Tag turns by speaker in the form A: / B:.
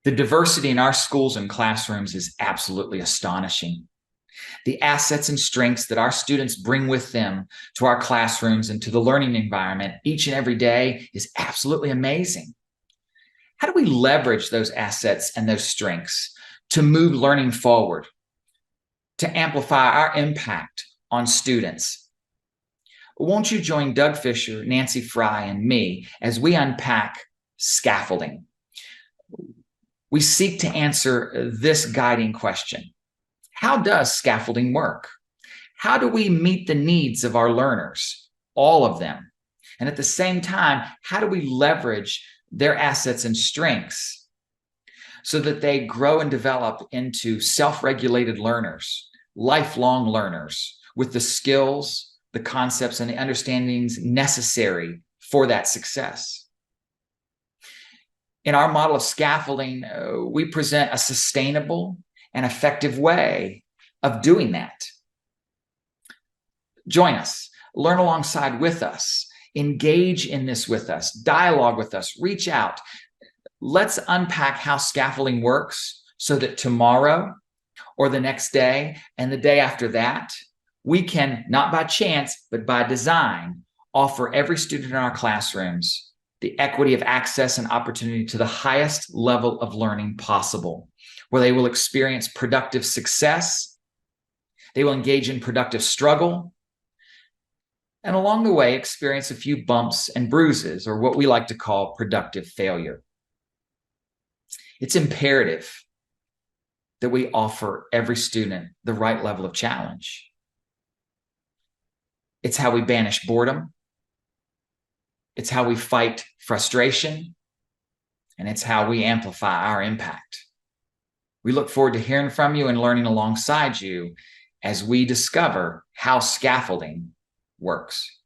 A: The diversity in our schools and classrooms is absolutely astonishing. The assets and strengths that our students bring with them to our classrooms and to the learning environment each and every day is absolutely amazing. How do we leverage those assets and those strengths to move learning forward, to amplify our impact on students? Won't you join Doug Fisher, Nancy Fry, and me as we unpack scaffolding? We seek to answer this guiding question. How does scaffolding work? How do we meet the needs of our learners, all of them? And at the same time, how do we leverage their assets and strengths so that they grow and develop into self-regulated learners, lifelong learners with the skills, the concepts, and the understandings necessary for that success? In our model of scaffolding, we present a sustainable and effective way of doing that. Join us, learn alongside with us, engage in this with us, dialogue with us, reach out. Let's unpack how scaffolding works so that tomorrow or the next day and the day after that, we can, not by chance, but by design, offer every student in our classrooms the equity of access and opportunity to the highest level of learning possible, where they will experience productive success, they will engage in productive struggle, and along the way experience a few bumps and bruises, or what we like to call productive failure. It's imperative that we offer every student the right level of challenge. It's how we banish boredom. It's how we fight frustration. And it's how we amplify our impact. We look forward to hearing from you and learning alongside you as we discover how scaffolding works.